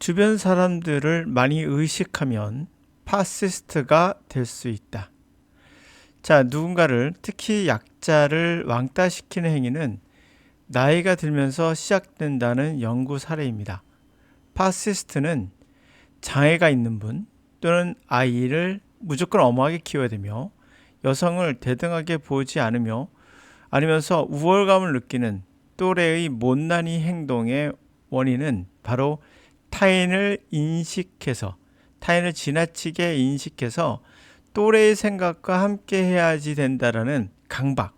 주변 사람들을 많이 의식하면 파시스트가 될 수 있다. 자, 누군가를, 특히 약자를 왕따시키는 행위는 나이가 들면서 시작된다는 연구 사례입니다. 파시스트는 장애가 있는 분 또는 아이를 무조건 엄하게 키워야 되며 여성을 대등하게 보지 않으면서 우월감을 느끼는 또래의 못난이 행동의 원인은 바로 타인을 지나치게 인식해서 또래의 생각과 함께 해야지 된다라는 강박,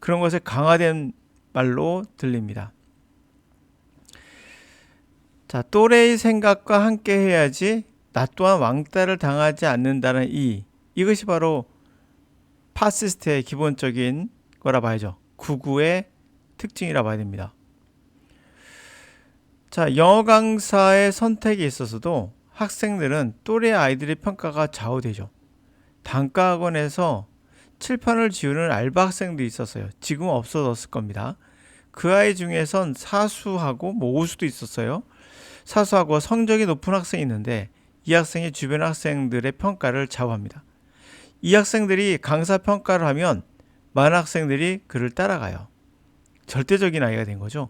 그런 것에 강화된 말로 들립니다. 자, 또래의 생각과 함께 해야지 나 또한 왕따를 당하지 않는다는 이것이 바로 파시스트의 기본적인 거라 봐야죠. 구구의 특징이라 봐야 됩니다. 자, 영어 강사의 선택에 있어서도 학생들은 또래 아이들의 평가가 좌우되죠. 단과학원에서 칠판을 지우는 알바 학생도 있었어요. 지금은 없어졌을 겁니다. 그 아이 중에선 사수하고 모우수도 있었어요. 사수하고 성적이 높은 학생이 있는데 이 학생이 주변 학생들의 평가를 좌우합니다. 이 학생들이 강사 평가를 하면 많은 학생들이 그를 따라가요. 절대적인 아이가 된 거죠.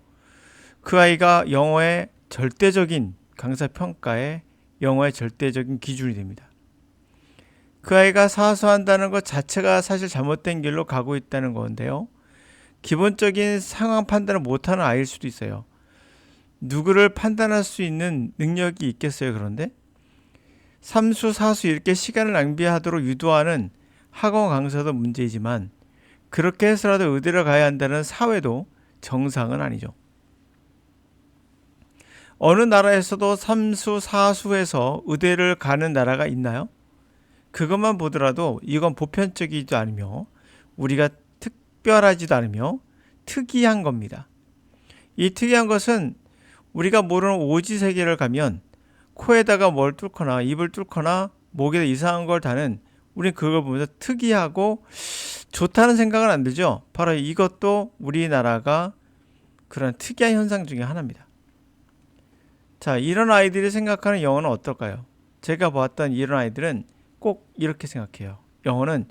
그 아이가 영어의 절대적인 강사 평가에 영어의 절대적인 기준이 됩니다. 그 아이가 사수한다는 것 자체가 사실 잘못된 길로 가고 있다는 건데요. 기본적인 상황 판단을 못하는 아이일 수도 있어요. 누구를 판단할 수 있는 능력이 있겠어요, 그런데? 삼수, 사수 이렇게 시간을 낭비하도록 유도하는 학원 강사도 문제이지만 그렇게 해서라도 의대를 가야 한다는 사회도 정상은 아니죠. 어느 나라에서도 삼수, 사수에서 의대를 가는 나라가 있나요? 그것만 보더라도 이건 보편적이지도 않으며 우리가 특별하지도 않으며 특이한 겁니다. 이 특이한 것은 우리가 모르는 오지 세계를 가면 코에다가 뭘 뚫거나 입을 뚫거나 목에 이상한 걸 다는 우리는 그걸 보면서 특이하고 좋다는 생각은 안 들죠. 바로 이것도 우리나라가 그런 특이한 현상 중에 하나입니다. 자, 이런 아이들이 생각하는 영어는 어떨까요? 제가 보았던 이런 아이들은 꼭 이렇게 생각해요. 영어는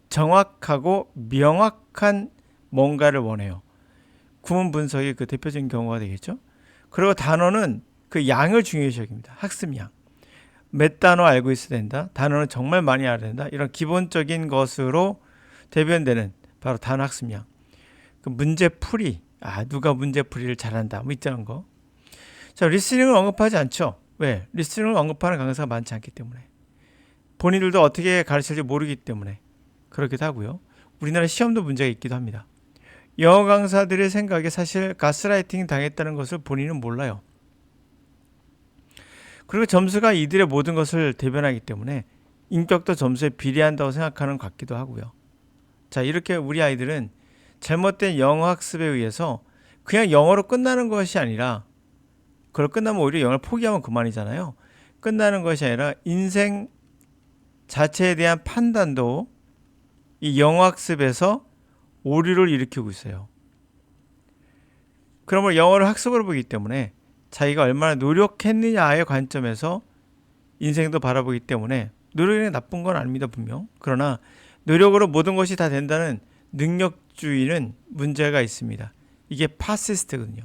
정확하고 명확한 뭔가를 원해요. 구문 분석이 그 대표적인 경우가 되겠죠. 그리고 단어는 그 양을 중요시 여깁니다. 학습량. 몇 단어 알고 있어야 된다. 단어는 정말 많이 알아야 된다. 이런 기본적인 것으로 대변되는 바로 단어 학습량. 그 문제풀이. 누가 문제풀이를 잘한다. 뭐 있다는 거. 자, 리스닝을 언급하지 않죠. 왜? 리스닝을 언급하는 강사가 많지 않기 때문에. 본인들도 어떻게 가르칠지 모르기 때문에 그렇기도 하고요. 우리나라 시험도 문제가 있기도 합니다. 영어 강사들의 생각에 사실 가스라이팅 당했다는 것을 본인은 몰라요. 그리고 점수가 이들의 모든 것을 대변하기 때문에 인격도 점수에 비례한다고 생각하는 것 같기도 하고요. 자, 이렇게 우리 아이들은 잘못된 영어 학습에 의해서 그냥 영어로 끝나는 것이 아니라, 그걸 끝나면 오히려 영어를 포기하면 그만이잖아요. 끝나는 것이 아니라 인생 자체에 대한 판단도 이 영어 학습에서 오류를 일으키고 있어요. 그러면 영어를 학습으로 보기 때문에 자기가 얼마나 노력했느냐의 관점에서 인생도 바라보기 때문에 노력이 나쁜 건 아닙니다, 분명. 그러나 노력으로 모든 것이 다 된다는 능력주의는 문제가 있습니다. 이게 파시스트거든요.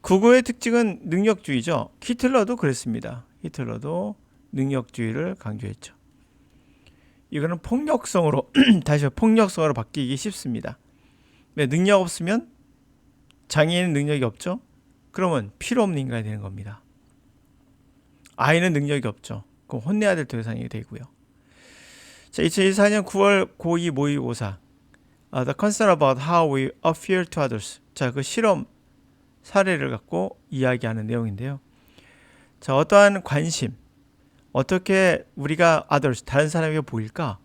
구구의 특징은 능력주의죠. 히틀러도 그랬습니다. 히틀러도 능력주의를 강조했죠. 이거는 폭력성으로 다시 폭력성으로 바뀌기 쉽습니다. 왜? 능력 없으면, 장애인은 능력이 없죠. 그러면 필요 없는 인간이 되는 겁니다. 아이는 능력이 없죠. 그럼 혼내야 될 대상이 되고요. 자, 2024년 9월 고2 모의고사 The concern about how we appear to others. 자, 그 실험 사례를 갖고 이야기하는 내용인데요. 자, 어떠한 관심, 어떻게 우리가 others, 다른 사람에게 보일까에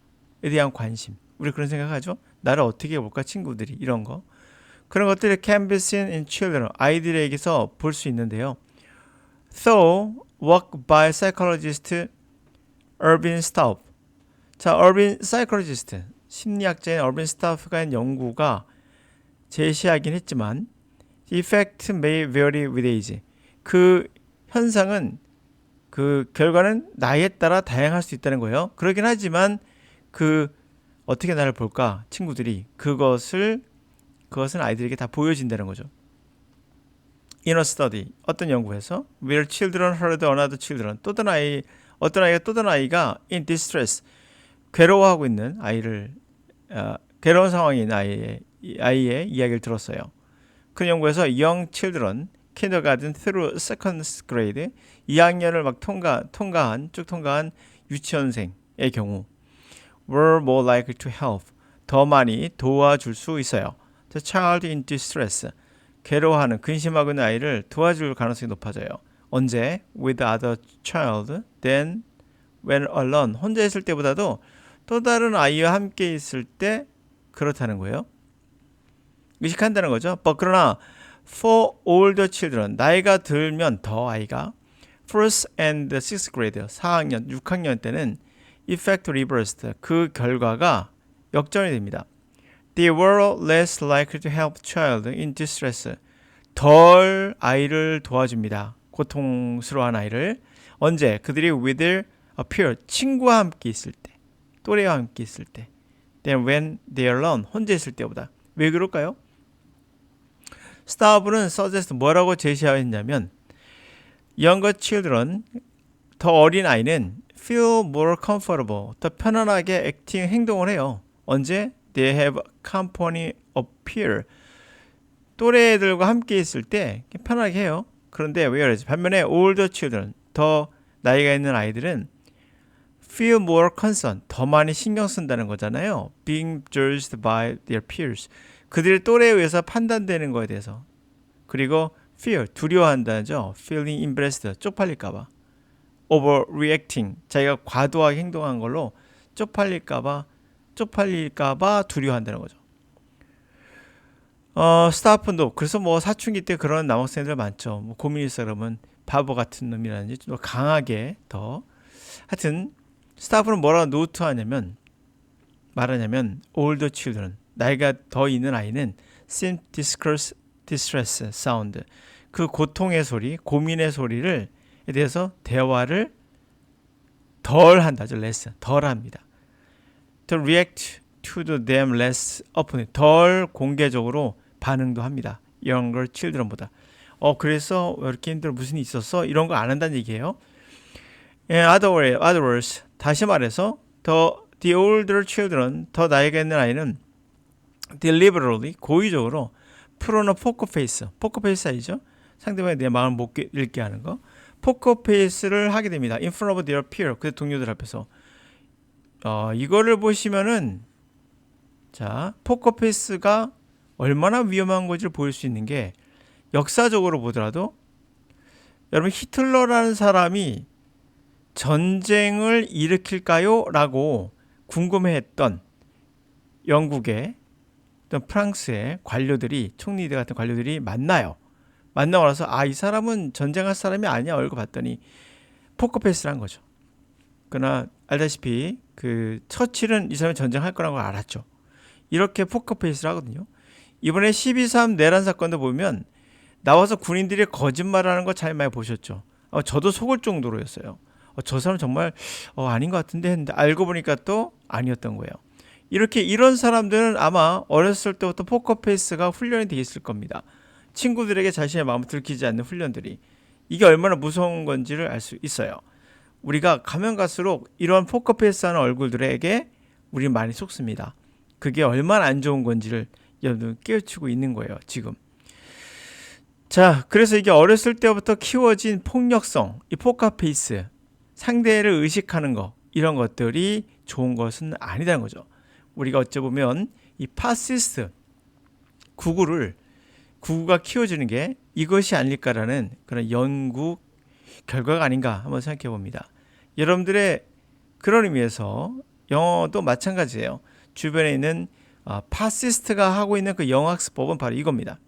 대한 관심. 우리 그런 생각하죠? 나를 어떻게 볼까, 친구들이, 이런 거. 그런 것들이 can be seen in children, 아이들에게서 볼 수 있는데요. So, work by psychologist Ervin Staub. 자, Ervin psychologist, 심리학자인 Ervin Staub가 한 연구가 제시하긴 했지만, effect may vary with age. 그 현상은 그 결과는 나이에 따라 다양할 수 있다는 거예요. 그러긴 하지만 그 어떻게 나를 볼까 친구들이 그것은 아이들에게 다 보여진다는 거죠. In a study 어떤 연구에서 where children heard another children 어떤 아이가 또 다른 아이가 in distress 괴로워하고 있는 아이를 괴로운 상황에 있는 아이의 이야기를 들었어요. 그 연구에서 young children kindergarten through second grade 2학년을 막 쭉 통과한 유치원생의 경우 were more likely to help 더 많이 도와줄 수 있어요. The child in distress 괴로워하는 근심하고 있는 아이를 도와줄 가능성이 높아져요. 언제? With other child than when alone 혼자 있을 때보다도 또 다른 아이와 함께 있을 때 그렇다는 거예요. 의식한다는 거죠. 그러나 for older children 나이가 들면 더 아이가 first and sixth grade 4학년, 6학년 때는 effect reversed 그 결과가 역전이 됩니다. They were less likely to help child in distress 덜 아이를 도와줍니다. 고통스러워한 아이를 언제? 그들이 with their peer 친구와 함께 있을 때 또래와 함께 있을 때 than when they are alone 혼자 있을 때보다. 왜 그럴까요? 스타브는 suggest 뭐라고 제시하였냐면 younger children 더 어린 아이는 feel more comfortable 더 편안하게 acting 행동을 해요. 언제? They have company of peer 또래 애들과 함께 있을 때 편하게 해요. 그런데 왜 그러지? 반면에 older children 더 나이가 있는 아이들은 feel more concerned 더 많이 신경 쓴다는 거잖아요. being judged by their peers 그들의 또래에 의해서 판단되는 거에 대해서 그리고 fear 두려워한다죠. feeling embarrassed 쪽팔릴까봐 overreacting 자기가 과도하게 행동한 걸로 쪽팔릴까봐 두려워한다는 거죠. 스타프도 그래서 뭐 사춘기 때 그런 남학생들 많죠. 뭐 고민 있어 그러면 바보 같은 놈이라든지 좀 강하게 더 하여튼 스타프는 뭐라고 노트하냐면 말하냐면 older children 나이가 더 있는 아이는 seem distress sound 그 고통의 소리 고민의 소리를 에 대해서 대화를 덜 한다죠. less 덜 합니다. to react to them less openly 덜 공개적으로 반응도 합니다. younger children보다. 그래서 왜 이렇게 힘들어 무슨 일이 있었어? 이런 거 안 한다는 얘기예요. In other words, 다시 말해서 the older children 더 나이가 있는 아이는 deliberately 고의적으로 풀어놓은 포커페이스 알죠? 상대방이 내 마음을 못 읽게 하는 거 포커페이스를 하게 됩니다. in front of their peer 그 동료들 앞에서 이거를 보시면은 자 포커페이스가 얼마나 위험한 건지를 보일 수 있는 게 역사적으로 보더라도 여러분 히틀러라는 사람이 전쟁을 일으킬까요? 라고 궁금해했던 영국의 또 프랑스의 관료들이 총리들 같은 관료들이 만나고 나서 이 사람은 전쟁할 사람이 아니야 얼굴 봤더니 포커페이스를 한 거죠. 그러나 알다시피 그 처칠은 이 사람이 전쟁할 거라는 걸 알았죠. 이렇게 포커페이스를 하거든요. 이번에 12.3 내란 사건도 보면 나와서 군인들이 거짓말하는 거 잘 많이 보셨죠. 저도 속을 정도로였어요. 저 사람 정말 아닌 것 같은데 했는데 알고 보니까 또 아니었던 거예요. 이런 사람들은 아마 어렸을 때부터 포커페이스가 훈련이 되어 있을 겁니다. 친구들에게 자신의 마음을 들키지 않는 훈련들이 이게 얼마나 무서운 건지를 알 수 있어요. 우리가 가면 갈수록 이런 포커페이스하는 얼굴들에게 우리 많이 속습니다. 그게 얼마나 안 좋은 건지를 여러분 깨우치고 있는 거예요. 지금. 자, 그래서 이게 어렸을 때부터 키워진 폭력성, 이 포커페이스, 상대를 의식하는 거 이런 것들이 좋은 것은 아니다는 거죠. 우리가 어찌 보면 이 파시스트 구구가 키워주는 게 이것이 아닐까라는 그런 연구 결과가 아닌가 한번 생각해 봅니다. 여러분들의 그런 의미에서 영어도 마찬가지예요. 주변에 있는 파시스트가 하고 있는 그 영어학습법은 바로 이겁니다.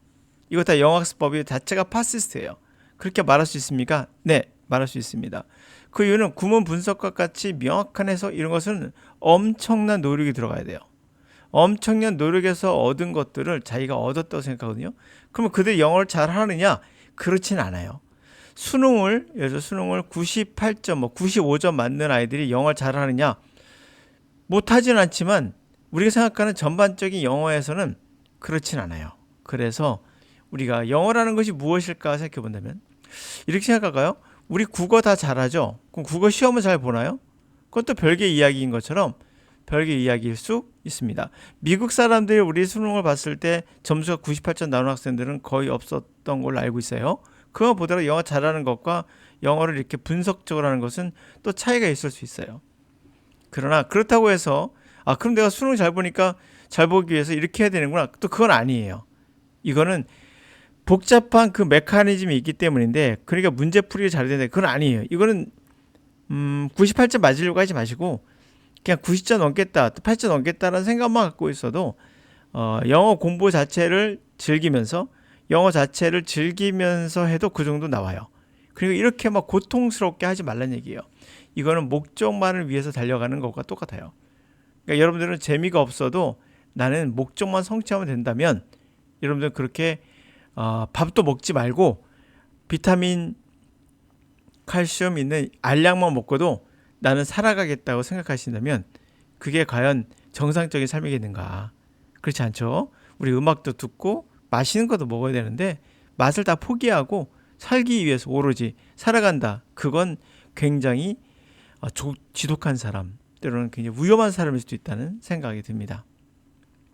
이거 다 영어학습법이 자체가 파시스트예요. 그렇게 말할 수 있습니까? 네, 말할 수 있습니다. 그 이유는 구문 분석과 같이 명확한 해석 이런 것은 엄청난 노력이 들어가야 돼요. 엄청난 노력에서 얻은 것들을 자기가 얻었다고 생각하거든요. 그러면 그들이 영어를 잘 하느냐? 그렇진 않아요. 예를 들어 수능을 98점, 95점 맞는 아이들이 영어를 잘하느냐? 못하진 않지만 우리가 생각하는 전반적인 영어에서는 그렇진 않아요. 그래서 우리가 영어라는 것이 무엇일까 생각해 본다면 이렇게 생각할까요? 우리 국어 다 잘하죠? 그럼 국어 시험을 잘 보나요? 그것도 별개의 이야기인 것처럼 별개의 이야기일 수 있습니다. 미국 사람들이 우리 수능을 봤을 때 점수가 98점 나오는 학생들은 거의 없었던 걸로 알고 있어요. 그거 보더라도 영어 잘하는 것과 영어를 이렇게 분석적으로 하는 것은 또 차이가 있을 수 있어요. 그러나 그렇다고 해서 그럼 내가 수능 잘 보니까 잘 보기 위해서 이렇게 해야 되는구나. 또 그건 아니에요. 이거는 복잡한 그 메커니즘이 있기 때문인데 그러니까 문제풀이를 잘 되는데 그건 아니에요. 이거는 98점 맞으려고 하지 마시고 그냥 90점 넘겠다, 80점 넘겠다라는 생각만 갖고 있어도 영어 공부 자체를 즐기면서 해도 그 정도 나와요. 그리고 이렇게 막 고통스럽게 하지 말란 얘기예요. 이거는 목적만을 위해서 달려가는 것과 똑같아요. 그러니까 여러분들은 재미가 없어도 나는 목적만 성취하면 된다면 여러분들 그렇게 밥도 먹지 말고 비타민, 칼슘 있는 알약만 먹고도 나는 살아가겠다고 생각하신다면 그게 과연 정상적인 삶이겠는가? 그렇지 않죠? 우리 음악도 듣고 맛있는 것도 먹어야 되는데 맛을 다 포기하고 살기 위해서 오로지 살아간다. 그건 굉장히 지독한 사람, 때로는 굉장히 위험한 사람일 수도 있다는 생각이 듭니다.